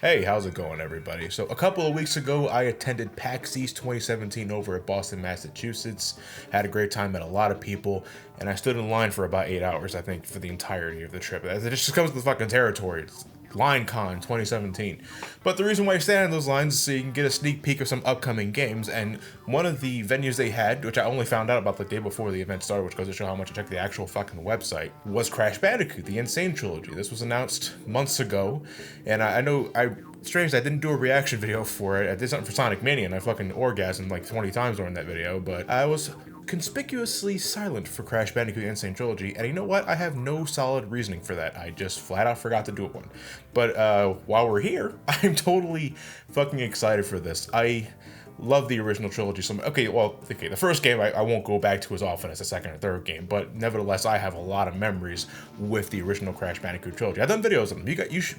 Hey, how's it going, everybody? So a couple of weeks ago, I attended PAX East 2017 over at Boston, Massachusetts. Had a great time, met a lot of people, and I stood in line for about 8 hours, I think, for the entirety of the trip. It just comes with the fucking territory. It's LineCon 2017. But the reason why I stand in those lines is so you can get a sneak peek of some upcoming games, and one of the venues they had, which I only found out about the day before the event started, which goes to show how much I checked the actual fucking website, was Crash Bandicoot, the N.Sane Trilogy. This was announced months ago, and I know strange I didn't do a reaction video for it. I did something for Sonic Mania, and I fucking orgasmed like 20 times during that video, but I was conspicuously silent for Crash Bandicoot N.Sane Trilogy, and you know what? I have no solid reasoning for that. I just flat out forgot to do one. But while we're here, I'm totally fucking excited for this. I love the original trilogy. So the first game I won't go back to as often as the second or third game, but nevertheless, I have a lot of memories with the original Crash Bandicoot trilogy. I've done videos of them.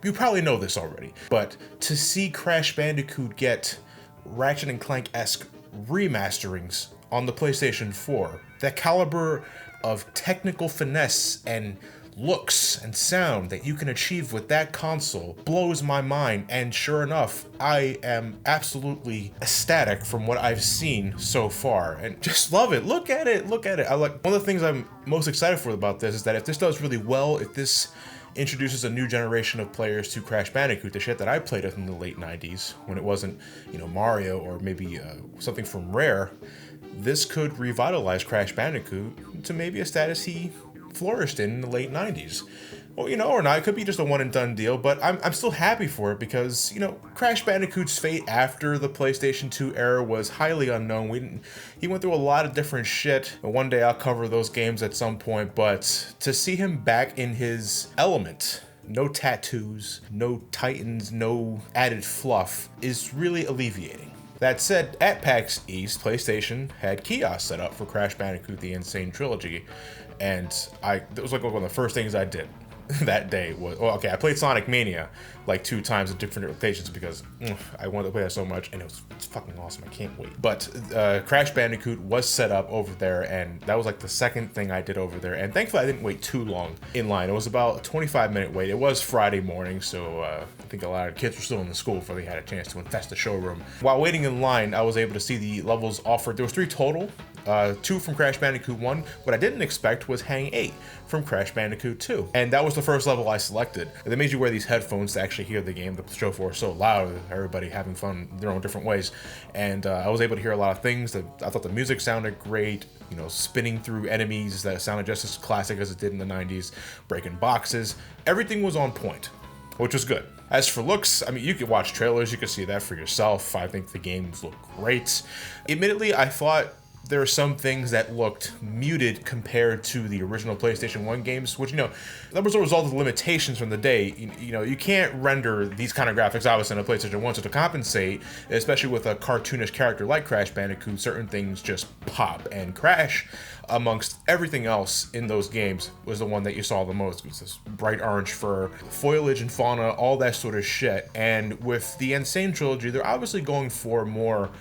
You probably know this already, but to see Crash Bandicoot get Ratchet and Clank-esque remasterings on the PlayStation 4, that caliber of technical finesse and looks and sound that you can achieve with that console blows my mind, and sure enough, I am absolutely ecstatic from what I've seen so far, and just love it. Look at it. I like, one of the things I'm most excited for about this is that if this does really well, if this introduces a new generation of players to Crash Bandicoot, the shit that I played with in the late 90s when it wasn't, Mario or maybe something from Rare, this could revitalize Crash Bandicoot to maybe a status he flourished in the late 90s. Well, or not, it could be just a one and done deal, but I'm still happy for it because, Crash Bandicoot's fate after the PlayStation 2 era was highly unknown. He went through a lot of different shit, and one day I'll cover those games at some point, but to see him back in his element, no tattoos, no titans, no added fluff, is really alleviating. That said, at PAX East, PlayStation had kiosks set up for Crash Bandicoot the N.Sane Trilogy, and that was like one of the first things I did that day was, I played Sonic Mania like 2 times at different locations because I wanted to play that so much, and it's fucking awesome. I can't wait. But Crash Bandicoot was set up over there, and that was like the second thing I did over there, and thankfully I didn't wait too long in line. It was about a 25-minute wait. It was Friday morning, so I think a lot of kids were still in the school before they had a chance to infest the showroom. While waiting in line, I was able to see the levels offered. There was 3 total. 2 from Crash Bandicoot 1. What I didn't expect was Hang 8 from Crash Bandicoot 2. And that was the first level I selected. They made you wear these headphones to actually hear the game. The show floor is so loud, everybody having fun in their own different ways. And I was able to hear a lot of things. I thought the music sounded great, spinning through enemies that sounded just as classic as it did in the 90s, breaking boxes. Everything was on point, which was good. As for looks, you could watch trailers, you could see that for yourself. I think the games look great. Admittedly, I thought there are some things that looked muted compared to the original PlayStation 1 games, which, that was a result of the limitations from the day. You can't render these kind of graphics, obviously, on a PlayStation 1, so to compensate, especially with a cartoonish character like Crash Bandicoot, certain things just pop, and Crash, amongst everything else in those games, was the one that you saw the most. It was this bright orange fur, foliage and fauna, all that sort of shit, and with the N.Sane Trilogy, they're obviously going for more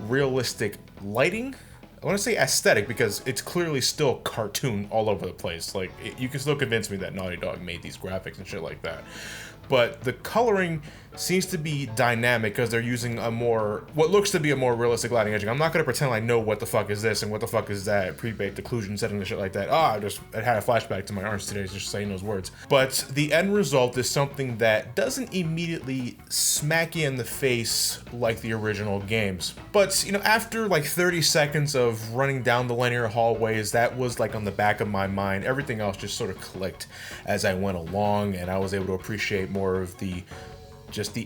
realistic lighting. I want to say aesthetic because it's clearly still cartoon all over the place. Like, you can still convince me that Naughty Dog made these graphics and shit like that. But the coloring seems to be dynamic because they're using what looks to be a more realistic lighting edging. I'm not going to pretend I know what the fuck is this and what the fuck is that, pre-baked occlusion setting and shit like that. It had a flashback to my arms today just saying those words. But the end result is something that doesn't immediately smack you in the face like the original games. But, after like 30 seconds of running down the linear hallways, that was like on the back of my mind. Everything else just sort of clicked as I went along, and I was able to appreciate more of the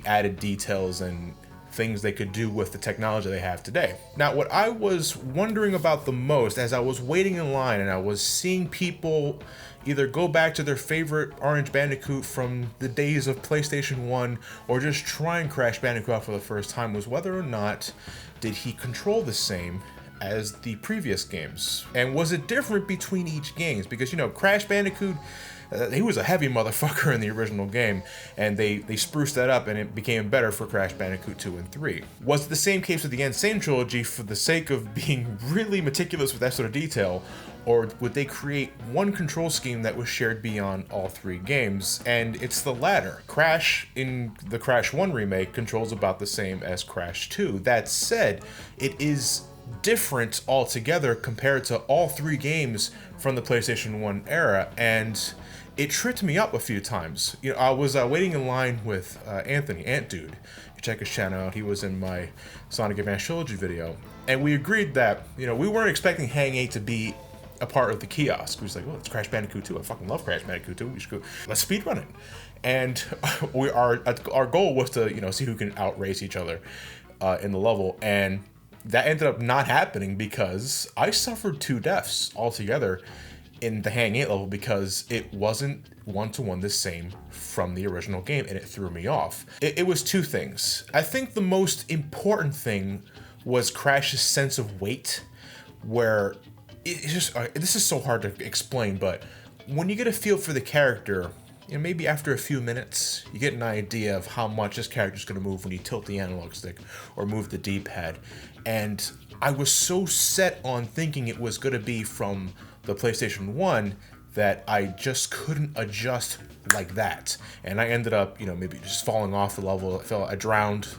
added details and things they could do with the technology they have today. Now, what I was wondering about the most as I was waiting in line and I was seeing people either go back to their favorite Orange Bandicoot from the days of PlayStation 1 or just try and Crash Bandicoot out for the first time was whether or not did he control the same as the previous games, and was it different between each games? Because Crash Bandicoot, he was a heavy motherfucker in the original game, and they spruced that up and it became better for Crash Bandicoot 2 and 3. Was it the same case with the N.Sane Trilogy for the sake of being really meticulous with that sort of detail, Or would they create one control scheme that was shared beyond all 3 games? And it's the latter. Crash in the Crash 1 remake controls about the same as Crash 2. That said, it is different altogether compared to all 3 games from the PlayStation 1 era, and it tripped me up a few times. You know, I was waiting in line with Anthony, AntDude. You check his channel out. He was in my Sonic Advance Trilogy video, and we agreed that, you know, we weren't expecting Hang 8 to be a part of the kiosk. We was like, well, it's Crash Bandicoot 2. I fucking love Crash Bandicoot 2. We should go, let's speedrun it. And our goal was to, you know, see who can outrace each other in the level, and that ended up not happening because I suffered 2 deaths altogether in the Hang 8 level because it wasn't one-to-one the same from the original game, and it threw me off. It was 2 things. I think the most important thing was Crash's sense of weight, where it's just, this is so hard to explain, but when you get a feel for the character, you know, maybe after a few minutes, you get an idea of how much this character's going to move when you tilt the analog stick or move the D-pad. And I was so set on thinking it was going to be from the PlayStation 1 that I just couldn't adjust like that. And I ended up, you know, maybe just falling off the level. I drowned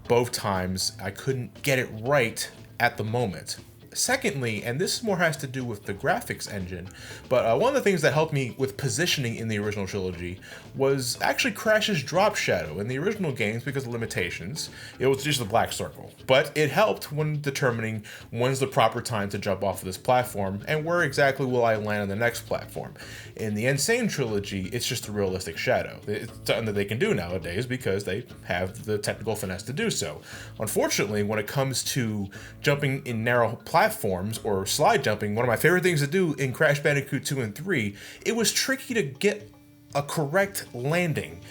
both times. I couldn't get it right at the moment. Secondly, and this more has to do with the graphics engine, but one of the things that helped me with positioning in the original trilogy was actually Crash's drop shadow. In the original games, because of limitations, it was just a black circle. But it helped when determining when's the proper time to jump off of this platform and where exactly will I land on the next platform. In the N.Sane Trilogy, it's just a realistic shadow. It's something that they can do nowadays because they have the technical finesse to do so. Unfortunately, when it comes to jumping in narrow platforms or slide jumping, one of my favorite things to do in Crash Bandicoot 2 and 3, it was tricky to get a correct landing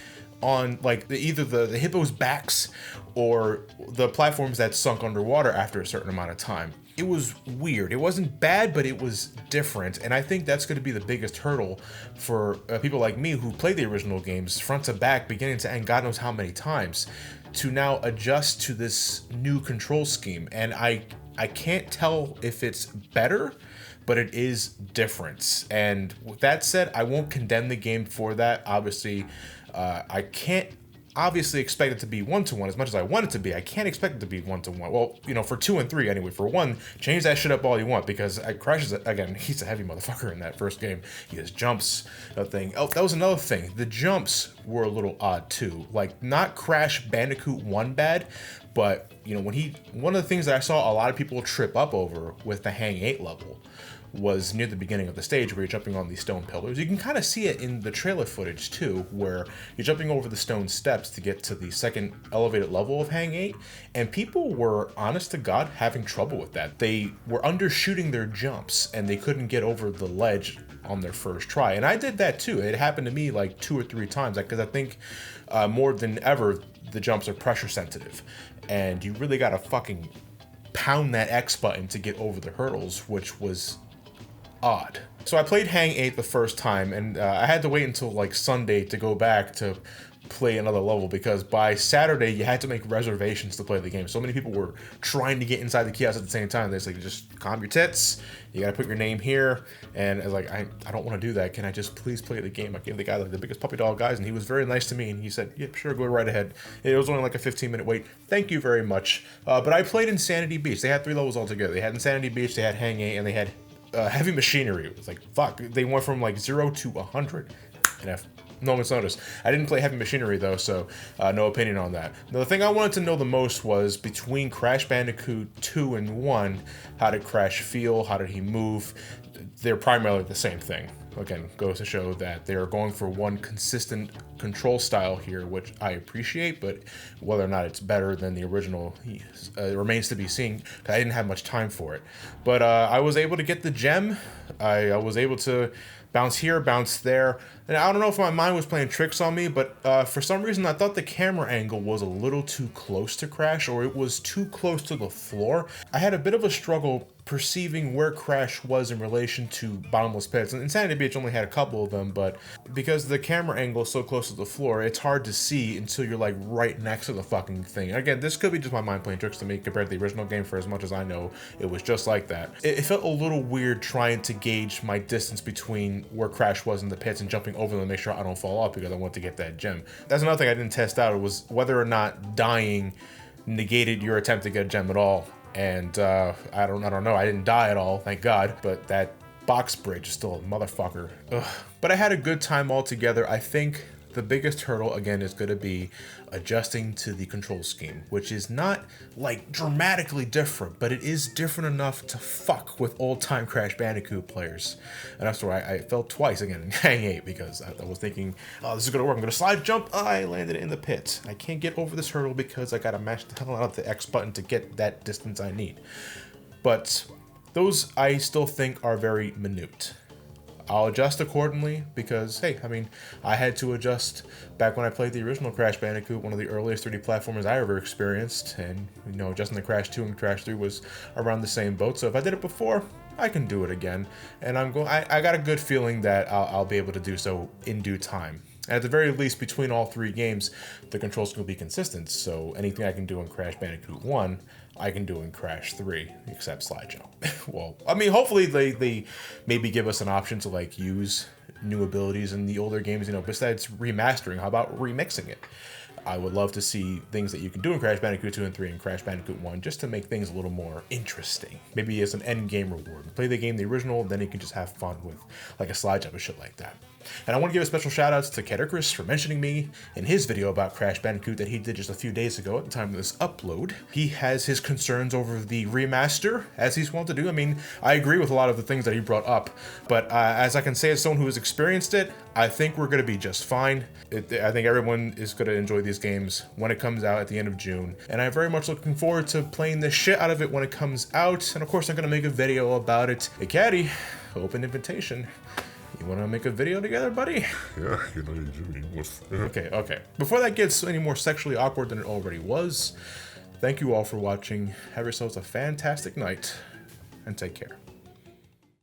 on like either the hippos' backs or the platforms that sunk underwater after a certain amount of time. It was weird. It wasn't bad, but it was different, and I think that's going to be the biggest hurdle for people like me who played the original games front to back, beginning to end, God knows how many times, to now adjust to this new control scheme. And I can't tell if it's better, but it is different. And with that said, I won't condemn the game for that. Obviously, I can't obviously expect it to be one-to-one as much as I want it to be. I can't expect it to be one-to-one. Well, you know, for 2 and 3 anyway. For 1, change that shit up all you want, because Crash is, again, he's a heavy motherfucker in that first game. He has jumps, a thing. Oh, that was another thing. The jumps were a little odd too. Like, not Crash Bandicoot 1 bad, but, you know, one of the things that I saw a lot of people trip up over with the Hang 8 level was near the beginning of the stage where you're jumping on these stone pillars. You can kind of see it in the trailer footage too, where you're jumping over the stone steps to get to the second elevated level of Hang 8, and people were, honest to God, having trouble with that. They were undershooting their jumps, and they couldn't get over the ledge on their first try. And I did that too. It happened to me like 2 or 3 times, because I think more than ever, the jumps are pressure sensitive, and you really gotta fucking pound that X button to get over the hurdles, which was odd. So I played Hang 8 the first time, and I had to wait until like Sunday to go back to play another level, because by Saturday you had to make reservations to play the game. So many people were trying to get inside the kiosk at the same time. They're like, just calm your tits, you gotta put your name here. And I was like, I don't want to do that. Can I just please play the game? I gave the guy like the biggest puppy dog guys, and he was very nice to me, and he said, yeah, sure, go right ahead. It was only like a 15-minute wait. Thank you very much. But I played Insanity Beach. They had 3 levels altogether. They had Insanity Beach, they had Hang 8, and they had Heavy Machinery. It was like, fuck, they went from like 0 to 100 and no one's noticed. I didn't play Heavy Machinery though, so no opinion on that. Now, the thing I wanted to know the most was, between Crash Bandicoot 2 and 1, how did Crash feel? How did he move? They're primarily the same thing. Again, goes to show that they're going for one consistent control style here, which I appreciate, but whether or not it's better than the original remains to be seen. I didn't have much time for it. But I was able to get the gem. I was able to bounce here, bounce there. And I don't know if my mind was playing tricks on me, but for some reason I thought the camera angle was a little too close to Crash, or it was too close to the floor. I had a bit of a struggle perceiving where Crash was in relation to Bottomless Pits. And Insanity Beach only had a couple of them, but because the camera angle is so close to the floor, it's hard to see until you're like right next to the fucking thing. Again, this could be just my mind playing tricks to me compared to the original game. For as much as I know, it was just like that. It felt a little weird trying to gauge my distance between where Crash was in the pits and jumping over them to make sure I don't fall off because I want to get that gem. That's another thing I didn't test out, was whether or not dying negated your attempt to get a gem at all. And I don't know. I didn't die at all, thank God. But that box bridge is still a motherfucker. Ugh. But I had a good time altogether. I think the biggest hurdle, again, is going to be adjusting to the control scheme, which is not like dramatically different, but it is different enough to fuck with old-time Crash Bandicoot players. And that's why I fell twice again in Gang 8, because I was thinking, oh, this is going to work. I'm going to slide jump. Oh, I landed in the pit. I can't get over this hurdle because I got to mash the hell out of the X button to get that distance I need. But those I still think are very minute. I'll adjust accordingly because, hey, I mean, I had to adjust back when I played the original Crash Bandicoot, one of the earliest 3D platformers I ever experienced, and, you know, adjusting the Crash 2 and Crash 3 was around the same boat, so if I did it before, I can do it again, and I got a good feeling that I'll be able to do so in due time. At the very least, between all three games, the controls will be consistent, so anything I can do in Crash Bandicoot 1, I can do in Crash 3, except slide jump. Well, I mean, hopefully they maybe give us an option to, like, use new abilities in the older games, you know, besides remastering. How about remixing it? I would love to see things that you can do in Crash Bandicoot 2 and 3 and Crash Bandicoot 1 just to make things a little more interesting. Maybe as an end game reward. Play the game the original, then you can just have fun with like a slide jump or shit like that. And I want to give a special shout out to Caddicarus for mentioning me in his video about Crash Bandicoot that he did just a few days ago at the time of this upload. He has his concerns over the remaster, as he's wont to do. I mean, I agree with a lot of the things that he brought up, but as I can say as someone who has experienced it, I think we're going to be just fine. I think everyone is going to enjoy these games when it comes out at the end of June, and I'm very much looking forward to playing the shit out of it when it comes out, and of course I'm going to make a video about it. Hey Caddy, open invitation. You want to make a video together, buddy? Yeah, you know you do. Okay. Before that gets any more sexually awkward than it already was, thank you all for watching. Have yourselves a fantastic night, and take care.